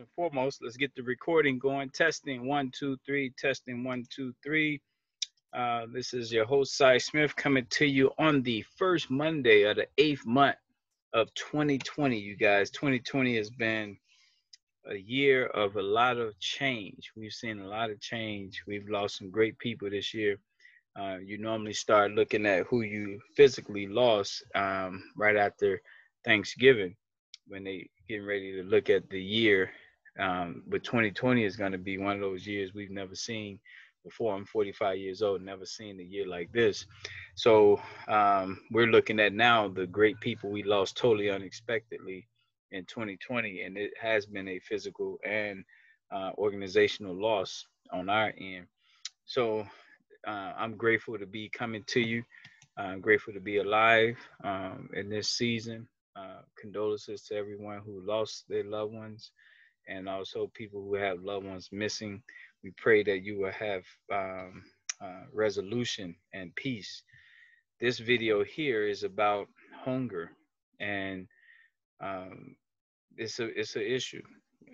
and foremost, let's get the recording going. Testing 1, 2, 3. Testing 1, 2, 3. This is your host, Cy Smith, coming to you on the first Monday of the 8th month of 2020. You guys, 2020 has been a year of a lot of change. We've seen a lot of change. We've lost some great people this year. You normally start looking at who you physically lost right after Thanksgiving when they getting ready to look at the year. But 2020 is going to be one of those years we've never seen before. I'm 45 years old, never seen a year like this. So we're looking at now the great people we lost totally unexpectedly in 2020, and it has been a physical and organizational loss on our end. So I'm grateful to be coming to you. I'm grateful to be alive in this season. Condolences to everyone who lost their loved ones and also people who have loved ones missing. We pray that you will have resolution and peace. This video here is about hunger, and um, it's an issue.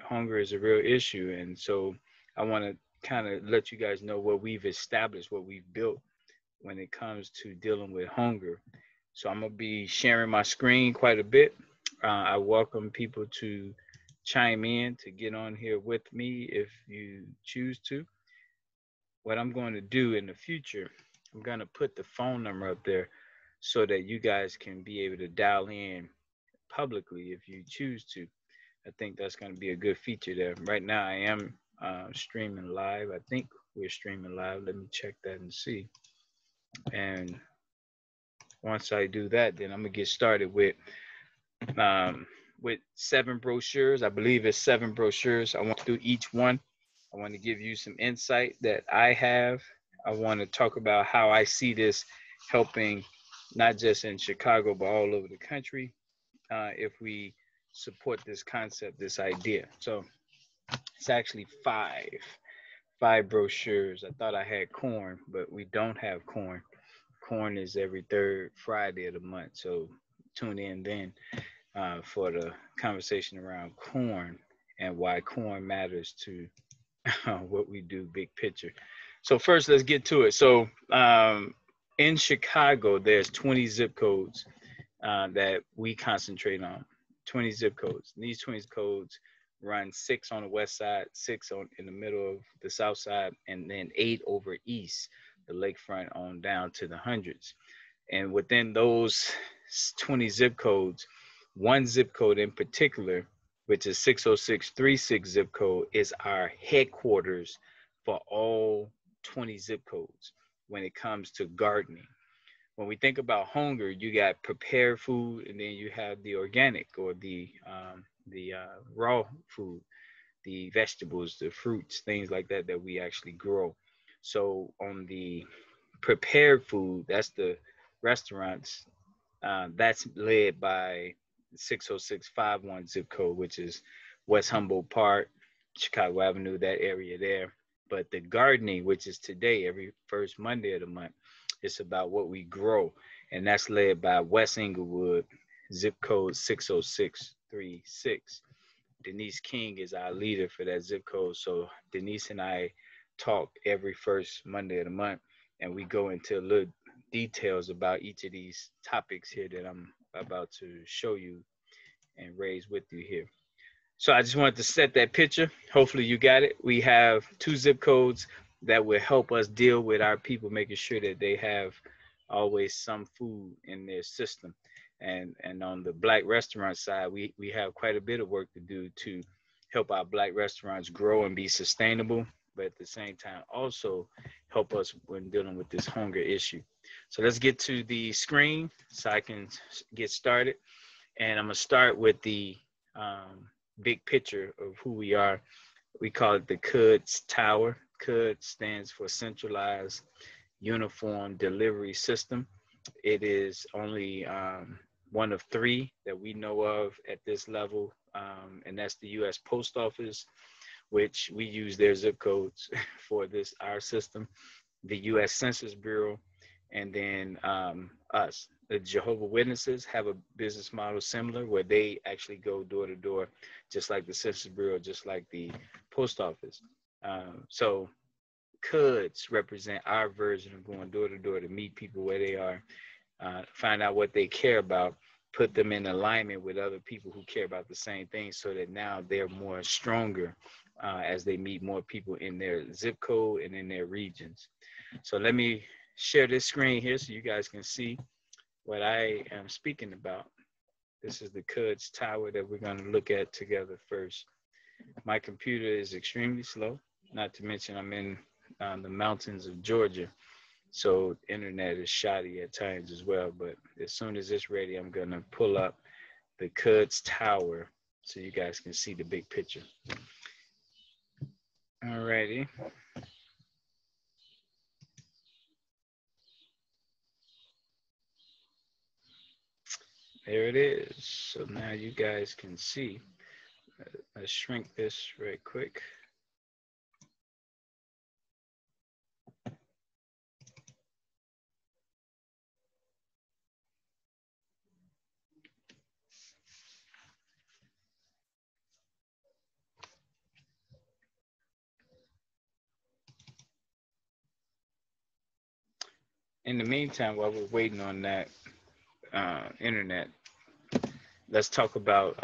Hunger is a real issue, and so I want to kind of let you guys know what we've established, what we've built when it comes to dealing with hunger. So I'm gonna be sharing my screen quite a bit. I welcome people to chime in to get on here with me if you choose to. What I'm going to do in the future, I'm going to put the phone number up there so that you guys can be able to dial in publicly if you choose to. I think that's going to be a good feature there. Right now, I am streaming live. I think we're streaming live. Let me check that and see. And once I do that, then I'm going to get started with 7 brochures. I believe it's 7 brochures. I want to do each one. I want to give you some insight that I have. I want to talk about how I see this helping not just in Chicago, but all over the country if we support this concept, this idea. So it's actually five brochures. I thought I had corn, but we don't have corn. Corn is every 3rd Friday of the month. So tune in then for the conversation around corn and why corn matters to what we do, big picture. So first, let's get to it. So in Chicago, there's 20 zip codes that we concentrate on. 20 zip codes. And these 20 codes run 6 on the west side, 6 in the middle of the south side, and then 8 over east, the lakefront on down to the hundreds. And within those 20 zip codes, one zip code in particular, which is 60636 zip code, is our headquarters for all 20 zip codes when it comes to gardening. When we think about hunger, you got prepared food, and then you have the organic or the raw food, the vegetables, the fruits, things like that that we actually grow. So on the prepared food, that's the restaurants. That's led by 60651 zip code, which is West Humboldt Park, Chicago Avenue, that area there. But the gardening, which is today, every first Monday of the month, it's about what we grow. And that's led by West Inglewood, zip code 60636. Denise King is our leader for that zip code. So Denise and I talk every first Monday of the month, and we go into little details about each of these topics here that I'm about to show you and raise with you here. So I just wanted to set that picture. Hopefully you got it. We have 2 zip codes that will help us deal with our people, making sure that they have always some food in their system. And on the Black restaurant side, we have quite a bit of work to do to help our Black restaurants grow and be sustainable, but at the same time also help us when dealing with this hunger issue. So let's get to the screen so I can get started. And I'm gonna start with the big picture of who we are. We call it the CUDS Tower. CUD stands for Centralized Uniform Delivery System. It is only one of 3 that we know of at this level, and that's the U.S. Post Office, which we use their zip codes for our system, the U.S. Census Bureau, and then us. The Jehovah Witnesses have a business model similar where they actually go door to door, just like the Census Bureau, just like the post office. So coulds represent our version of going door to door to meet people where they are, find out what they care about, put them in alignment with other people who care about the same thing, so that now they're more stronger as they meet more people in their zip code and in their regions. So let me share this screen here so you guys can see what I am speaking about. This is the coulds tower that we're going to look at together first. My computer is extremely slow, not to mention I'm in the mountains of Georgia. So internet is shoddy at times as well. But as soon as it's ready, I'm going to pull up the coulds tower so you guys can see the big picture. All righty. There it is. So now you guys can see. Let's shrink this right quick. In the meantime, while we're waiting on that internet, let's talk about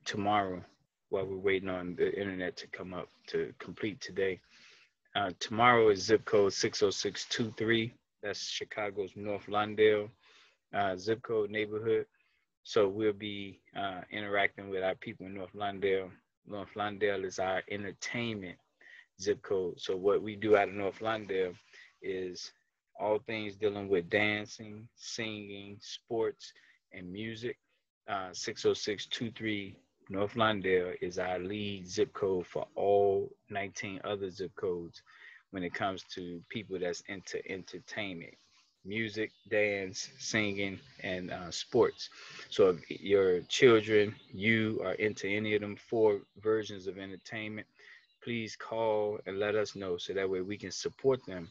tomorrow while we're waiting on the internet to come up to complete today. Tomorrow is zip code 60623. That's Chicago's North Lawndale zip code neighborhood. So we'll be interacting with our people in North Lawndale. North Lawndale is our entertainment zip code. So what we do out of North Lawndale is all things dealing with dancing, singing, sports, and music. 60623 North Lawndale is our lead zip code for all 19 other zip codes when it comes to people that's into entertainment, music, dance, singing, and sports. So if your children, you are into any of them four versions of entertainment, please call and let us know so that way we can support them,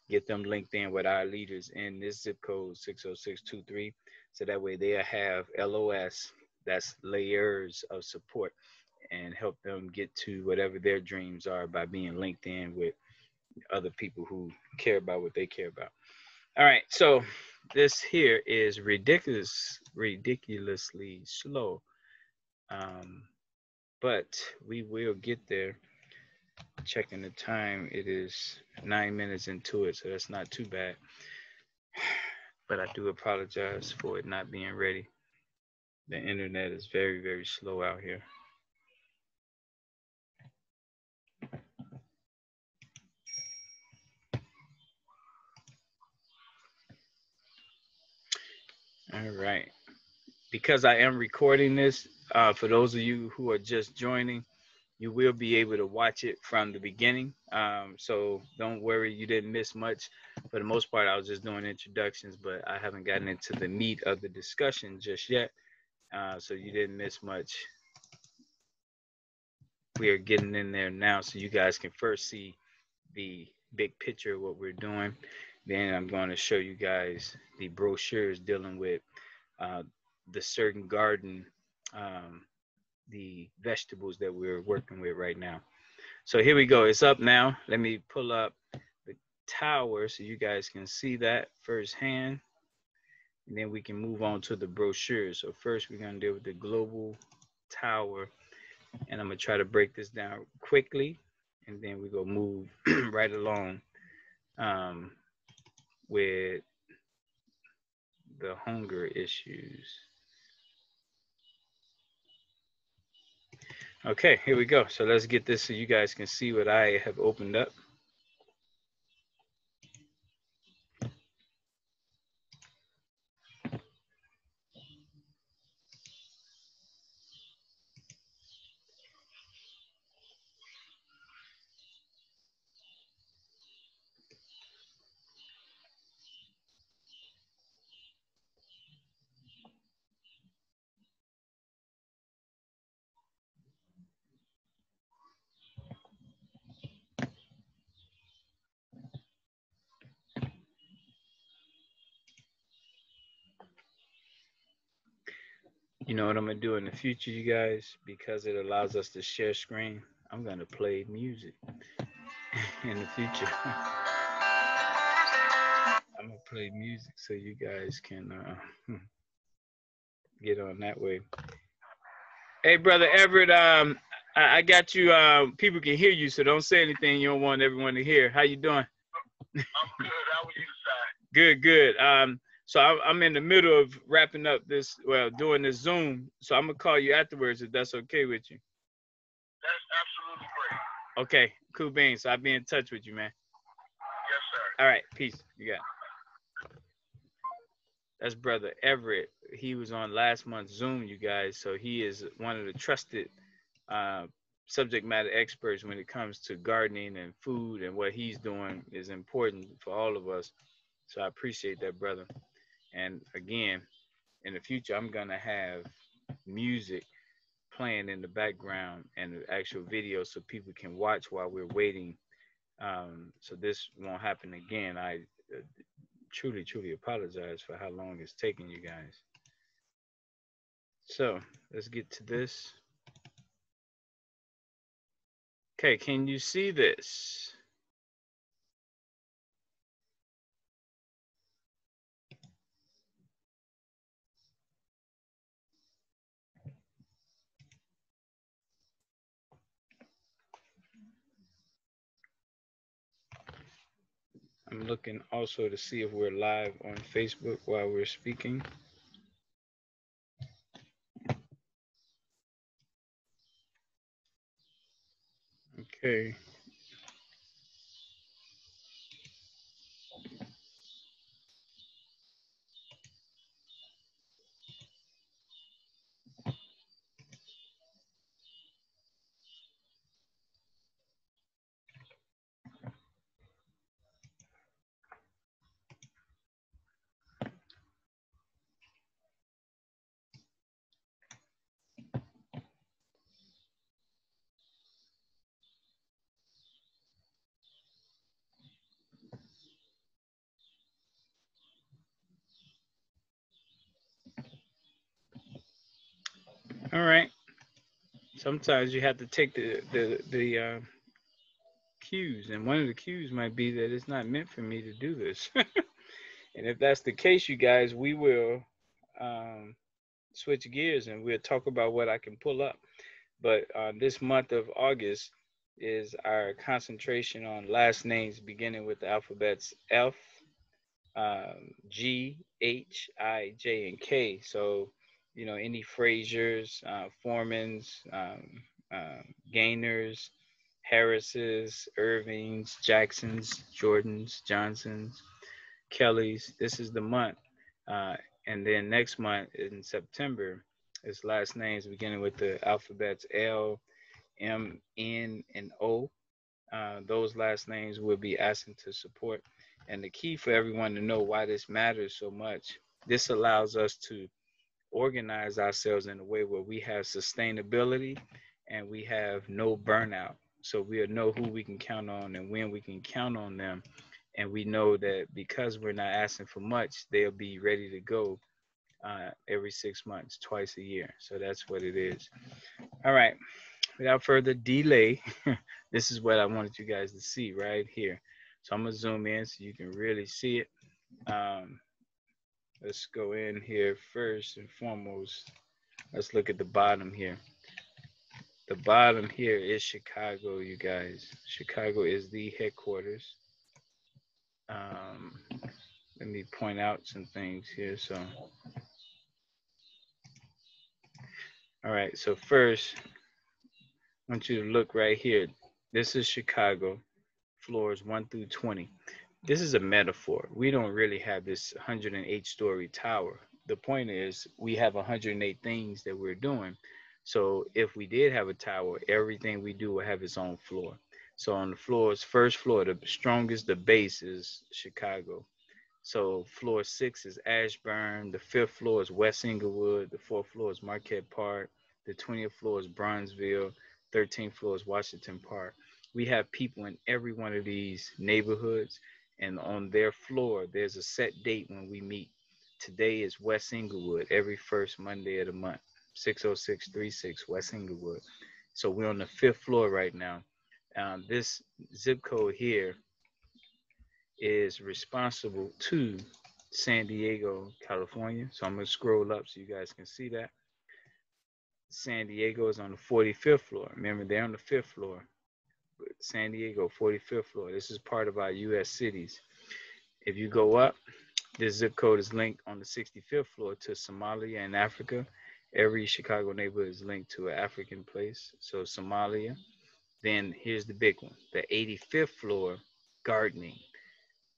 get them linked in with our leaders in this zip code 60623, so that way they'll have LOS, that's layers of support, and help them get to whatever their dreams are by being linked in with other people who care about what they care about. All right, so this here is ridiculously slow, but we will get there. Checking the time, it is 9 minutes into it, so that's not too bad. But I do apologize for it not being ready. The internet is very, very slow out here. All right. Because I am recording this, for those of you who are just joining, you will be able to watch it from the beginning. So don't worry, you didn't miss much. For the most part, I was just doing introductions, but I haven't gotten into the meat of the discussion just yet. So you didn't miss much. We are getting in there now, so you guys can first see the big picture of what we're doing. Then I'm going to show you guys the brochures dealing with the certain garden, the vegetables that we're working with right now. So here we go. It's up now. Let me pull up the tower so you guys can see that firsthand. And then we can move on to the brochures. So first we're going to deal with the global tower. And I'm going to try to break this down quickly. And then we're going to move right along with the hunger issues. Okay, here we go. So let's get this so you guys can see what I have opened up. You know what I'm gonna do in the future, you guys, because it allows us to share screen. I'm gonna play music in the future. I'm gonna play music so you guys can get on that way. Hey, brother Everett, I got you. People can hear you, so don't say anything you don't want everyone to hear. How you doing? I'm good. How are you, Si? Good, good. So I'm in the middle of wrapping up this, well, doing this Zoom. So I'm gonna call you afterwards if that's okay with you. That's absolutely great. Okay, cool beans. So I'll be in touch with you, man. Yes, sir. All right, peace. You got it. That's brother Everett. He was on last month's Zoom, you guys. So he is one of the trusted uh, subject matter experts when it comes to gardening and food, and what he's doing is important for all of us. So I appreciate that, brother. And again, in the future, I'm gonna have music playing in the background and the actual video so people can watch while we're waiting. So this won't happen again. I truly, truly apologize for how long it's taking you guys. So let's get to this. Okay, can you see this? I'm looking also to see if we're live on Facebook while we're speaking. Okay. All right. Sometimes you have to take the cues, and one of the cues might be that it's not meant for me to do this. And if that's the case, you guys, we will um, switch gears and we'll talk about what I can pull up. But this month of August is our concentration on last names beginning with the alphabets F, G, H, I, J, and K. So, you know, any Frasers, Foremans, Gainers, Harrises, Irvings, Jacksons, Jordans, Johnsons, Kellys. This is the month. Uh, and then next month in September is last names beginning with the alphabets L, M, N, and O. Those last names will be asking to support. And the key for everyone to know why this matters so much, this allows us to organize ourselves in a way where we have sustainability and we have no burnout. So we'll know who we can count on and when we can count on them. And we know that because we're not asking for much, they'll be ready to go every 6 months, twice a year. So that's what it is. All right. Without further delay, this is what I wanted you guys to see right here. So I'm gonna zoom in so you can really see it. Um, let's go in here first and foremost. Let's look at the bottom here. The bottom here is Chicago, you guys. Chicago is the headquarters. Um, let me point out some things here. So, all right. So first, I want you to look right here. This is Chicago, floors 1 through 20. This is a metaphor. We don't really have this 108-story tower. The point is, we have 108 things that we're doing. So if we did have a tower, everything we do will have its own floor. So on the floors, first floor, the strongest, the base is Chicago. So floor 6 is Ashburn. The fifth floor is West Inglewood. The fourth floor is Marquette Park. The 20th floor is Bronzeville. 13th floor is Washington Park. We have people in every one of these neighborhoods, and on their floor, there's a set date when we meet. Today is West Inglewood, every first Monday of the month. 60636 West Inglewood. So we're on the 5th floor right now. This zip code here is responsible to San Diego, California. So I'm going to scroll up so you guys can see that. San Diego is on the 45th floor. Remember, they're on the 5th floor. San Diego, 45th floor. This is part of our U.S. cities. If you go up, this zip code is linked on the 65th floor to Somalia and Africa. Every Chicago neighborhood is linked to an African place. So Somalia. Then here's the big one. The 85th floor, gardening.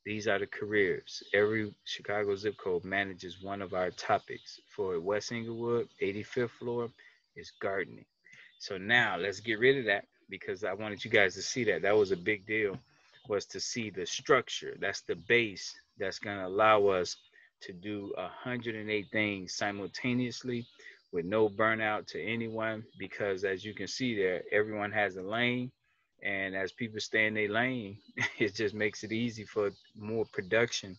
These are the careers. Every Chicago zip code manages one of our topics. For West Inglewood, 85th floor is gardening. So now let's get rid of that because I wanted you guys to see that. That was a big deal, was to see the structure. That's the base that's going to allow us to do 108 things simultaneously with no burnout to anyone, because as you can see there, everyone has a lane. And as people stay in their lane, it just makes it easy for more production.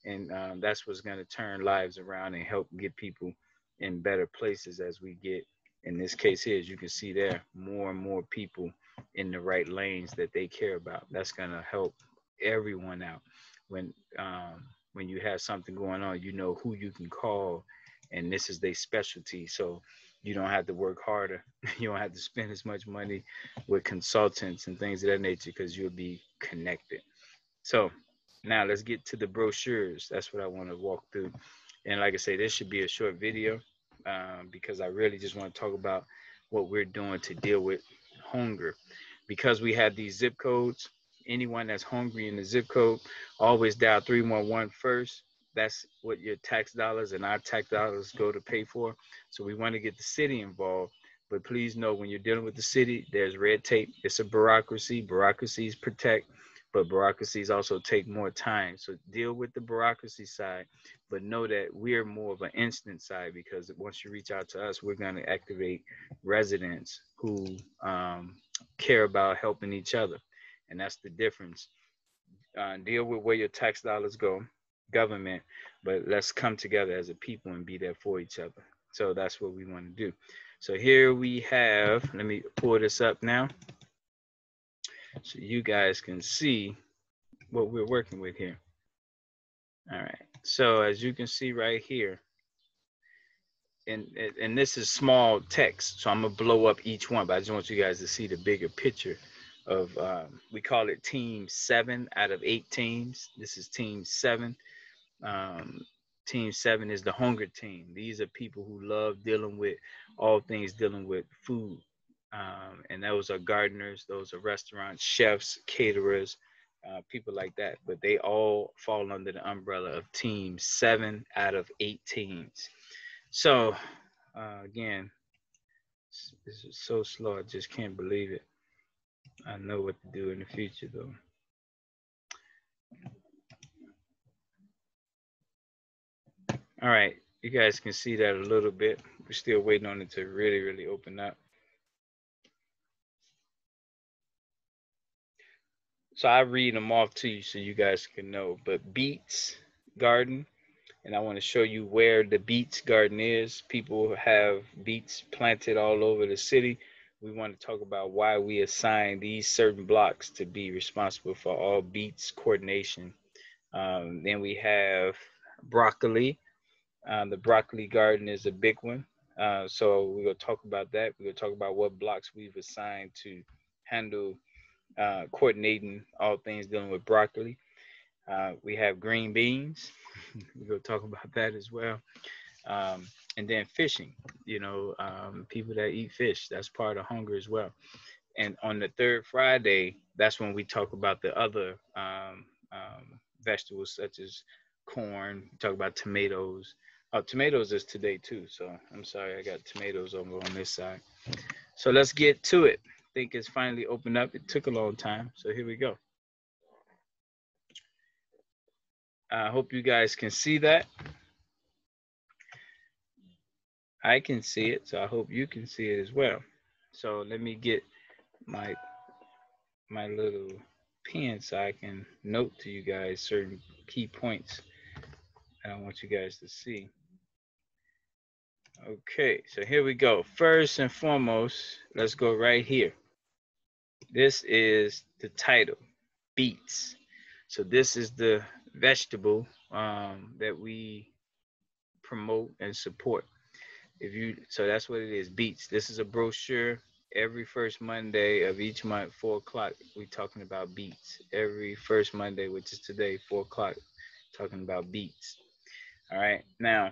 And that's what's going to turn lives around and help get people in better places as we get, in this case here, as you can see there, more and more people in the right lanes that they care about. That's going to help everyone out. When you have something going on, you know who you can call, and this is their specialty. So you don't have to work harder. You don't have to spend as much money with consultants and things of that nature because you'll be connected. So now let's get to the brochures. That's what I want to walk through. And like I say, this should be a short video because I really just want to talk about what we're doing to deal with hunger. Because we have these zip codes, anyone that's hungry in the zip code, always dial 311 first. That's what your tax dollars and our tax dollars go to pay for. So we want to get the city involved. But please know, when you're dealing with the city, there's red tape. It's a bureaucracy. Bureaucracies protect, but bureaucracies also take more time. So deal with the bureaucracy side, but know that we're more of an instant side, because once you reach out to us, we're going to activate residents who care about helping each other. And that's the difference. Deal with where your tax dollars go, government, but let's come together as a people and be there for each other. So that's what we want to do. So here we have, let me pull this up now so you guys can see what we're working with here. All right. So as you can see right here, and this is small text, so I'm gonna blow up each one, but I just want you guys to see the bigger picture of, we call it team 7 out of 8 teams. This is team 7. Team 7 is the hunger team. These are people who love dealing with all things dealing with food. And those are gardeners, those are restaurant chefs, caterers, people like that. But they all fall under the umbrella of team 7 out of 8 teams. So again, this is so slow, I just can't believe it. I know what to do in the future though. All right, you guys can see that a little bit. We're still waiting on it to really, really open up. So I read them off to you so you guys can know. But Beets Garden, and I want to show you where the Beets Garden is. People have beets planted all over the city. We want to talk about why we assign these certain blocks to be responsible for all beets coordination. Then we have broccoli. The broccoli garden is a big one. So we're going to talk about that. We're going to talk about what blocks we've assigned to handle coordinating all things dealing with broccoli. We have green beans. We're going to talk about that as well. And then fishing, people that eat fish, that's part of hunger as well. And on the third Friday, that's when we talk about the other vegetables such as corn. We talk about tomatoes. Oh, tomatoes is today too. So I'm sorry, I got tomatoes over on this side. So let's get to it. I think it's finally opened up. It took a long time. So here we go. I hope you guys can see that. I can see it, so I hope you can see it as well. So let me get my little pen so I can note to you guys certain key points that I want you guys to see. Okay, so here we go. First and foremost, let's go right here. This is the title, beets. So this is the vegetable that we promote and support. If you, so that's what it is, beets. This is a brochure. Every first Monday of each month, 4 o'clock, we talking about beets. Every first Monday, which is today, 4 o'clock, talking about beets. All right. Now,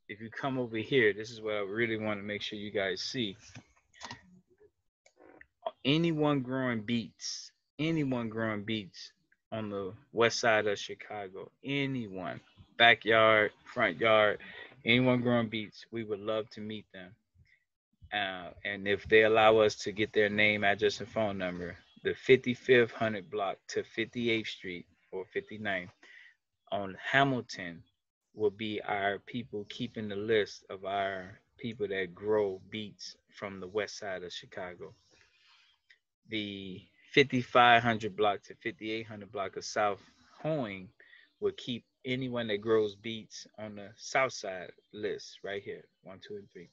if you come over here, this is what I really want to make sure you guys see. Anyone growing beets on the west side of Chicago, anyone, backyard, front yard, anyone growing beets, we would love to meet them. And if they allow us to get their name, address, and phone number, the 55th 100 block to 58th Street or 59th on Hamilton will be our people keeping the list of our people that grow beets from the west side of Chicago. The 5500 block to 5800 block of South Hoeing will keep anyone that grows beets on the south side list right here, 1, 2, and 3.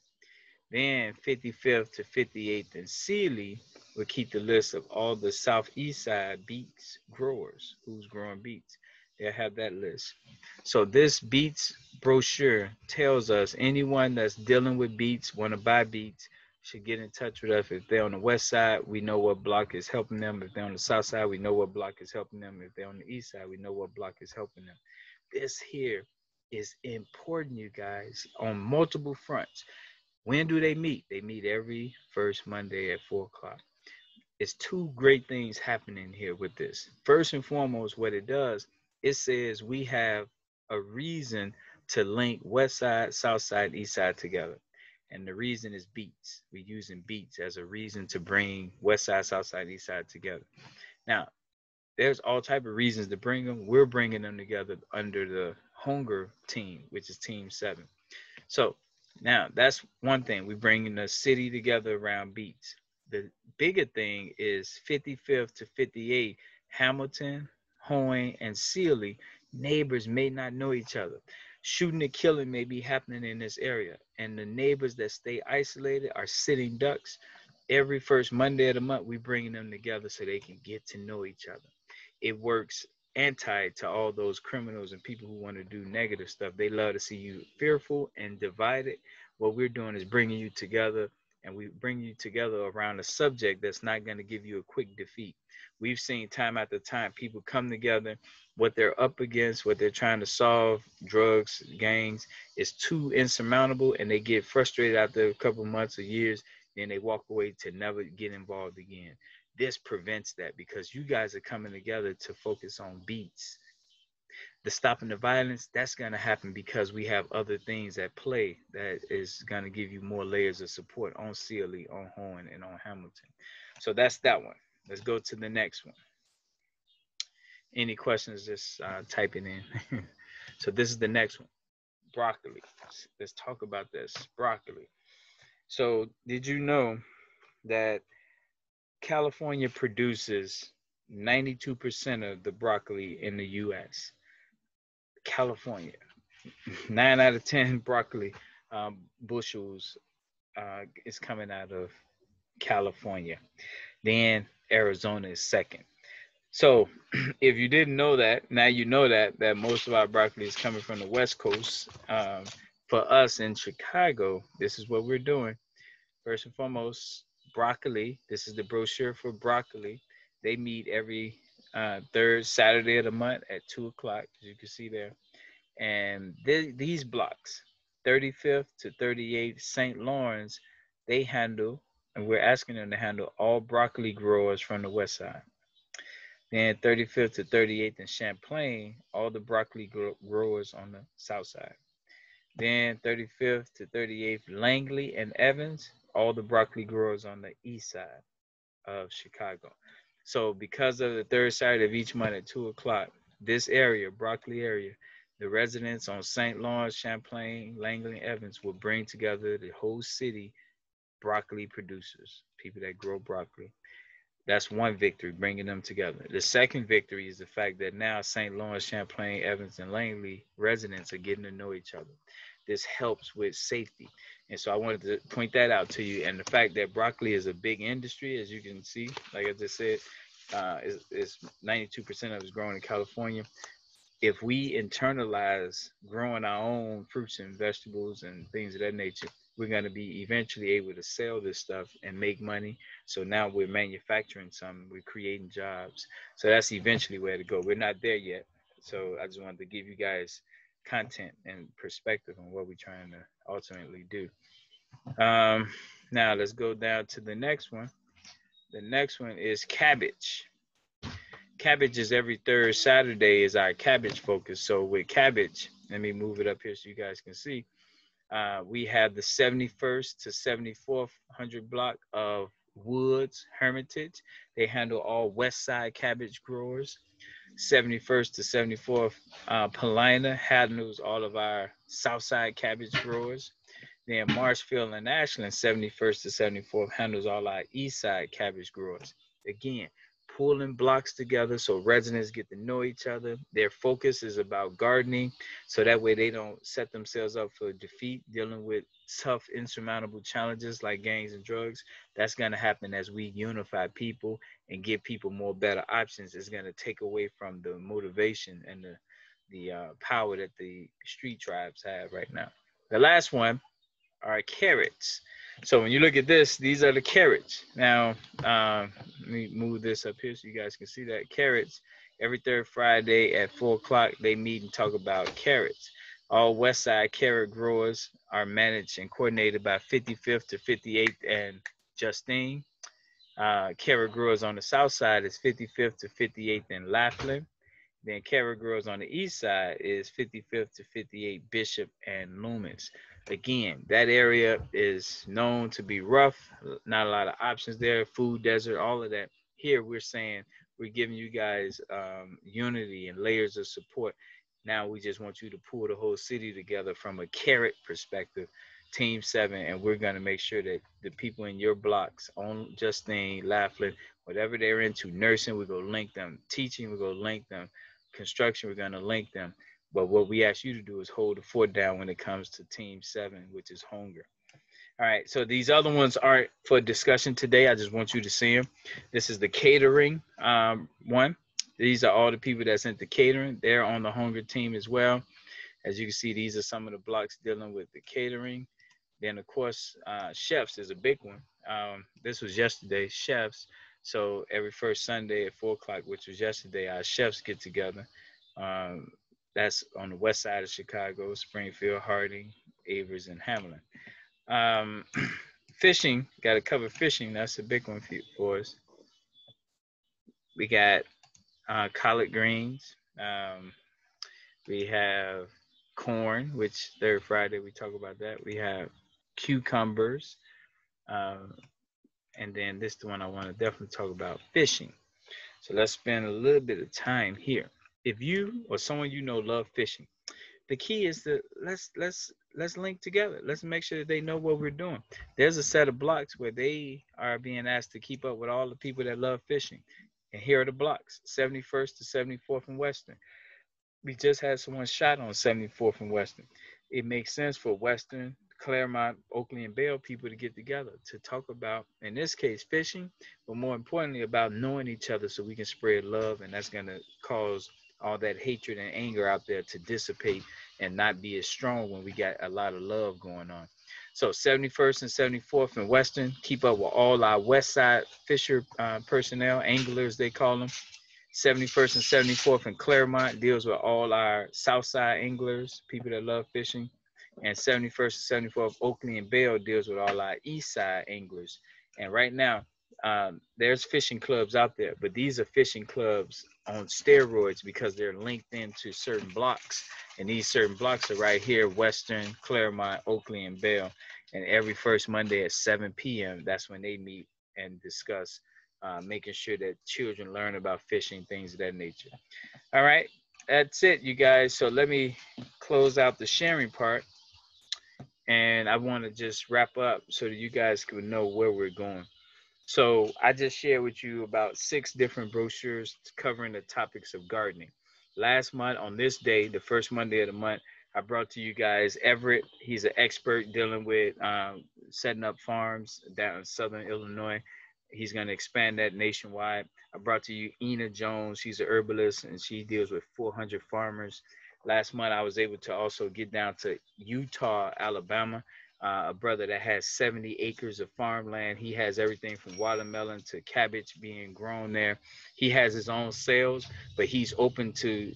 Then 55th to 58th and Sealy will keep the list of all the southeast side beets growers who's growing beets. They'll have that list. So this beets brochure tells us anyone that's dealing with beets, want to buy beets, should get in touch with us. If they're on the west side, we know what block is helping them. If they're on the south side, we know what block is helping them. If they're on the east side, we know what block is helping them. This here is important, you guys, on multiple fronts. When do they meet? They meet every first Monday at 4 o'clock. It's two great things happening here with this. First and foremost, what it does, it says we have a reason to link west side, south side, east side together. And the reason is beets. We're using beets as a reason to bring west side, south side, east side together. Now, there's all type of reasons to bring them. We're bringing them together under the Hunger team, which is Team 7. So now that's one thing. We're bringing the city together around beats. The bigger thing is 55th to 58th, Hamilton, Hoeing, and Sealy. Neighbors may not know each other. Shooting and killing may be happening in this area. And the neighbors that stay isolated are sitting ducks. Every first Monday of the month, we bringing them together so they can get to know each other. It works anti to all those criminals and people who want to do negative stuff. They love to see you fearful and divided. What we're doing is bringing you together, and we bring you together around a subject that's not going to give you a quick defeat. We've seen time after time people come together, what they're up against, what they're trying to solve, drugs, gangs, is too insurmountable, and they get frustrated after a couple months or years, then they walk away to never get involved again. This prevents that because you guys are coming together to focus on beats. The stopping the violence, that's going to happen because we have other things at play that is going to give you more layers of support on Sealy, on Horn, and on Hamilton. So that's that one. Let's go to the next one. Any questions, just type it in. So this is the next one. Broccoli. Let's talk about this. Broccoli. So did you know that California produces 92% of the broccoli in the U.S.? California, 9 out of 10 broccoli bushels is coming out of California. Then Arizona is second. So if you didn't know that, now you know that most of our broccoli is coming from the West Coast. For us in Chicago, this is what we're doing. First and foremost, broccoli. This is the brochure for broccoli. They meet every third Saturday of the month at 2 o'clock, as you can see there. And these blocks, 35th to 38th St. Lawrence, they handle, and we're asking them to handle all broccoli growers from the west side. Then 35th to 38th in Champlain, all the broccoli growers on the south side. Then 35th to 38th Langley and Evans, all the broccoli growers on the east side of Chicago. So because of the third Saturday of each month at 2 o'clock, this area, broccoli area, the residents on St. Lawrence, Champlain, Langley, and Evans will bring together the whole city broccoli producers, people that grow broccoli. That's one victory, bringing them together. The second victory is the fact that now St. Lawrence, Champlain, Evans, and Langley residents are getting to know each other. this helps with safety. And so I wanted to point that out to you. And the fact that broccoli is a big industry, as you can see, like I just said, is 92% of it is grown in California. If we internalize growing our own fruits and vegetables and things of that nature, we're going to be eventually able to sell this stuff and make money. So now we're manufacturing some, we're creating jobs. So that's eventually where to go. We're not there yet. So I just wanted to give you guys content and perspective on what we're trying to ultimately do. Now let's go down to the next one. The next one is cabbage. Cabbage is every third Saturday is our cabbage focus. So with cabbage, let me move it up here so you guys can see. We have the 71st to 74th 100 block of Woods Hermitage. They handle all West Side cabbage growers. 71st to 74th Paulina handles all of our South Side cabbage growers. Then Marshfield and Ashland, 71st to 74th, handles all our East Side cabbage growers. Again, pulling blocks together so residents get to know each other. Their focus is about gardening, so that way they don't set themselves up for defeat dealing with tough, insurmountable challenges like gangs and drugs. That's going to happen as we unify people and give people more better options. It's going to take away from the motivation and the power that the street tribes have right now. The last one are carrots. So when you look at this, these are the carrots. Now, let me move this up here so you guys can see that. Carrots, every third Friday at 4 o'clock, they meet and talk about carrots. All West Side carrot growers are managed and coordinated by 55th to 58th and Justine. Carrot growers on the South Side is 55th to 58th and Laughlin. Then carrot growers on the East Side is 55th to 58th Bishop and Loomis. Again, that area is known to be rough, not a lot of options there, food desert, all of that. Here we're saying we're giving you guys unity and layers of support. Now we just want you to pull the whole city together from a carrot perspective, Team 7, and we're going to make sure that the people in your blocks, on Justine, Laughlin, whatever they're into, nursing, we're going to link them, teaching, we're going to link them, construction, we're going to link them. But what we ask you to do is hold the fort down when it comes to Team 7, which is hunger. All right, so these other ones aren't for discussion today. I just want you to see them. This is the catering one. These are all the people that's into catering. They're on the hunger team as well. As you can see, these are some of the blocks dealing with the catering. Then, of course, chefs is a big one. This was yesterday, chefs. So every first Sunday at 4 o'clock, which was yesterday, our chefs get together. That's on the west side of Chicago, Springfield, Harding, Avers, and Hamlin. Fishing, got to cover fishing. That's a big one for us. We got collard greens. We have corn, which third Friday we talk about that. We have cucumbers. And then this is the one I want to definitely talk about, fishing. So let's spend a little bit of time here. If you or someone you know love fishing, the key is to let's link together. Let's make sure that they know what we're doing. There's a set of blocks where they are being asked to keep up with all the people that love fishing. And here are the blocks, 71st to 74th and Western. We just had someone shot on 74th and Western. It makes sense for Western, Claremont, Oakley, and Bell people to get together to talk about, in this case, fishing, but more importantly, about knowing each other so we can spread love, and that's going to cause all that hatred and anger out there to dissipate and not be as strong when we got a lot of love going on. So 71st and 74th and Western, keep up with all our West Side Fisher personnel, anglers they call them. 71st and 74th in Claremont deals with all our Southside anglers, people that love fishing. And 71st and 74th Oakley and Bell deals with all our East Side anglers. And right now, there's fishing clubs out there, but these are fishing clubs on steroids because they're linked into certain blocks. And these certain blocks are right here, Western, Claremont, Oakley, and Bell. And every first Monday at 7 p.m., that's when they meet and discuss making sure that children learn about fishing, things of that nature. All right, that's it, you guys. So let me close out the sharing part. And I want to just wrap up so that you guys can know where we're going. So I just shared with you about 6 different brochures covering the topics of gardening. Last month on this day, the first Monday of the month, I brought to you guys Everett. He's an expert dealing with setting up farms down in Southern Illinois. He's going to expand that nationwide. I brought to you Ina Jones. She's a herbalist and she deals with 400 farmers. Last month, I was able to also get down to Utah, Alabama. A brother that has 70 acres of farmland. He has everything from watermelon to cabbage being grown there. He has his own sales, but he's open to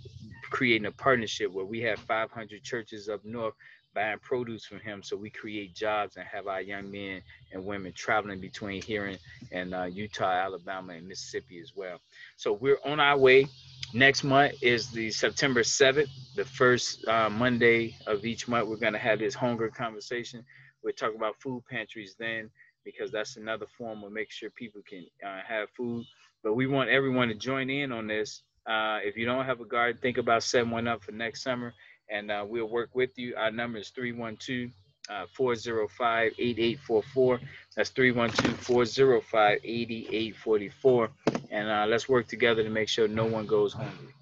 creating a partnership where we have 500 churches up north buying produce from him, so we create jobs and have our young men and women traveling between here and Utah, Alabama, and Mississippi as well. So we're on our way. Next month is the September 7th, the first Monday of each month. We're going to have this hunger conversation. We'll talk about food pantries then, because that's another form of making sure people can have food. But we want everyone to join in on this. If you don't have a garden, think about setting one up for next summer, and we'll work with you. Our number is 312 405 8844. That's 312 405 8844. And let's work together to make sure no one goes hungry.